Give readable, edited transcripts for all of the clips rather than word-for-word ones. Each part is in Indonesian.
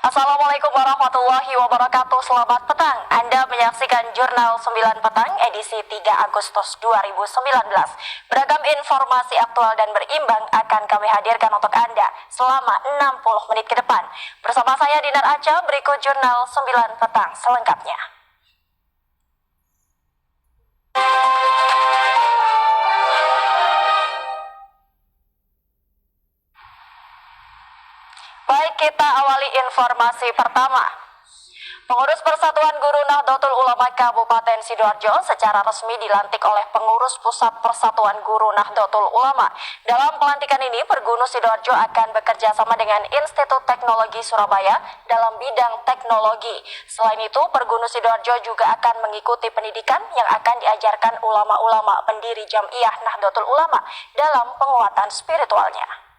Assalamualaikum warahmatullahi wabarakatuh. Selamat petang. Anda menyaksikan Jurnal 9 Petang edisi 3 Agustus 2019. Beragam informasi aktual dan berimbang akan kami hadirkan untuk Anda selama 60 menit ke depan. Bersama saya Dinar Aca, berikut Jurnal 9 Petang selengkapnya. Baik, kita awali informasi pertama. Pengurus Persatuan Guru Nahdlatul Ulama Kabupaten Sidoarjo secara resmi dilantik oleh Pengurus Pusat Persatuan Guru Nahdlatul Ulama. Dalam pelantikan ini, Pergunu Sidoarjo akan bekerja sama dengan Institut Teknologi Surabaya dalam bidang teknologi. Selain itu, Pergunu Sidoarjo juga akan mengikuti pendidikan yang akan diajarkan ulama-ulama pendiri Jam'iyah Nahdlatul Ulama dalam penguatan spiritualnya.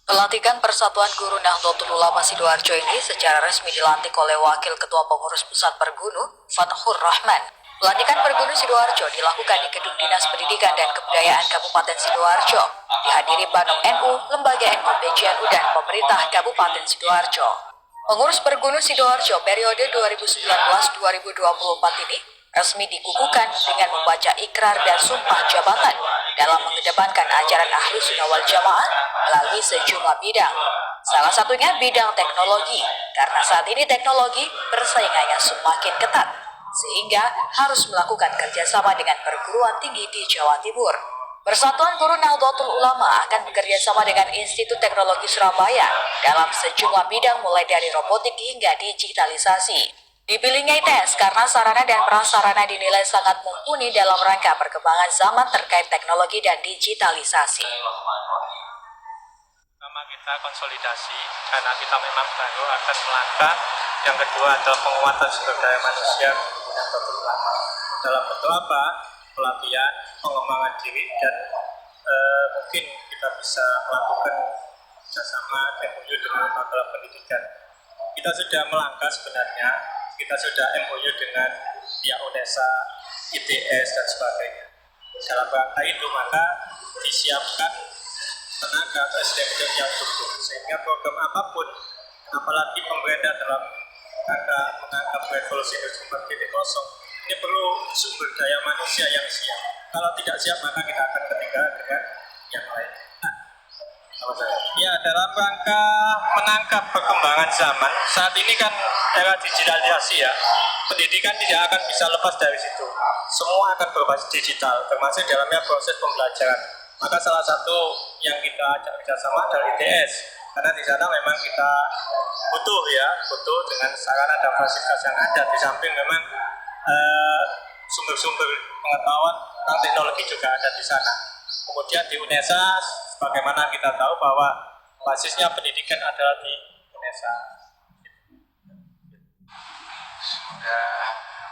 Pelantikan Persatuan Guru Nahdlatul Ulama Sidoarjo ini secara resmi dilantik oleh Wakil Ketua Pengurus Pusat Pergunu, Fathur Rahman. Pelantikan Pergunu Sidoarjo dilakukan di Gedung Dinas Pendidikan dan Kebudayaan Kabupaten Sidoarjo. Dihadiri Banom NU, Lembaga NU PJNU dan pemerintah Kabupaten Sidoarjo. Pengurus Pergunu Sidoarjo periode 2019-2024 ini resmi dikukuhkan dengan membaca ikrar dan sumpah jabatan dalam mengedepankan ajaran Ahlus Sunnah wal Jamaah melalui sejumlah bidang. Salah satunya bidang teknologi, karena saat ini teknologi persaingannya semakin ketat, sehingga harus melakukan kerjasama dengan perguruan tinggi di Jawa Timur. Persatuan Guru Nahdlatul Ulama akan bekerjasama dengan Institut Teknologi Surabaya dalam sejumlah bidang mulai dari robotik hingga digitalisasi. Dipilihnya ITS karena sarana dan prasarana dinilai sangat mumpuni dalam rangka perkembangan zaman terkait teknologi dan digitalisasi. Pertama, kita konsolidasi karena kita memang baru akan melangkah. Yang kedua adalah penguatan sumber daya manusia yang terutama dalam bentuk apa? Pelatihan, pengembangan diri, dan mungkin kita bisa melakukan kerjasama MOU dengan lembaga pendidikan. Kita sudah melangkah sebenarnya. Kita sudah MOU dengan pihak UNESA, ITS, dan sebagainya. Dalam rangka itu maka disiapkan tenaga SDM yang cukup, sehingga program apapun, apalagi pemerintah dalam rangka menangkap revolusi industri 4.0, ini perlu sumber daya manusia yang siap. Kalau tidak siap maka kita akan ketinggalan dengan yang lain. Ya, dalam rangka menangkap perkembangan zaman, saat ini kan era digitalisasi ya, pendidikan tidak akan bisa lepas dari situ. Semua akan berbasis digital, termasuk dalamnya proses pembelajaran. Maka salah satu yang kita ajak kerjasama adalah ITS, karena di sana memang kita butuh dengan sarana dan fasilitas yang ada. Di samping memang sumber-sumber pengetahuan tentang teknologi juga ada di sana. Kemudian di UNESA, bagaimana kita tahu bahwa basisnya pendidikan adalah di UNESA.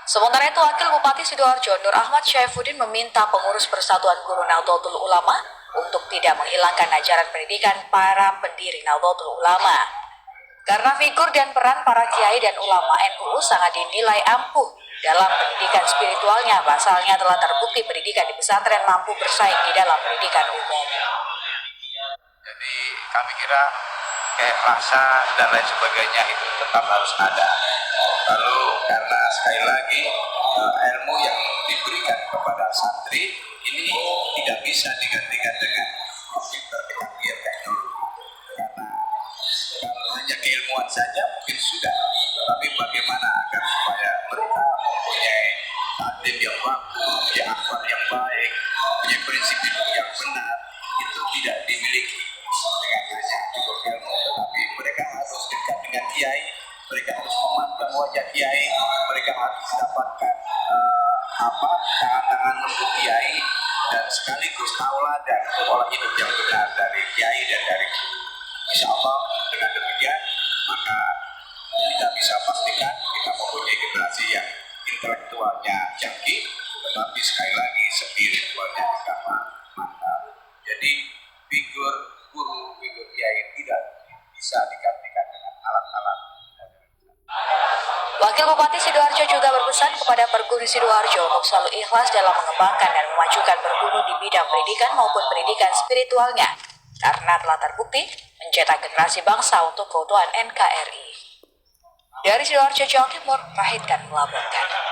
Sementara itu, Wakil Bupati Sidoarjo Nur Ahmad Syaifuddin meminta pengurus Persatuan Guru Nahdlatul Ulama untuk tidak menghilangkan ajaran pendidikan para pendiri Nahdlatul Ulama. Karena figur dan peran para kiai dan ulama NU sangat dinilai ampuh dalam pendidikan spiritualnya, pasalnya telah terbukti pendidikan di pesantren mampu bersaing di dalam pendidikan umum. Jadi kami kira kayak rasa dan lain sebagainya itu tetap harus ada. Lalu karena sekali lagi ilmu yang diberikan kepada santri ini tidak bisa digantikan dengan komputer, dengan teknologi. Karena kalau hanya keilmuan saja mungkin sudah, tapi bagaimana agar supaya mereka mempunyai taklim yang bagus, punya akhlak yang baik, punya prinsip hidup yang benar, itu tidak dimiliki dengan hanya cukup ilmu, tetapi mereka harus dekat dengan kiai, mereka harus memandang wajah kiai, mereka harus mendapatkan tangan-tangan lembut kiai, dan sekaligus tauladan pola hidup yang benar dari kiai dan dari guru. Insya Allah dengan demikian maka kita bisa pastikan kita mempunyai generasi yang intelektualnya canggih, tetapi sekali lagi spiritualnya sama mantap. Jadi figur guru, figur kiai tidak bisa digantikan dengan alat-alat. Wakil Bupati Sidoarjo juga berpesan kepada Pergunu Sidoarjo untuk selalu ikhlas dalam mengembangkan dan memajukan Pergunu di bidang pendidikan maupun pendidikan spiritualnya. Karena karena telah terbukti mencetak generasi bangsa untuk keutuhan NKRI. Dari Sidoarjo, Jawa Timur, Rahid kan melaporkan.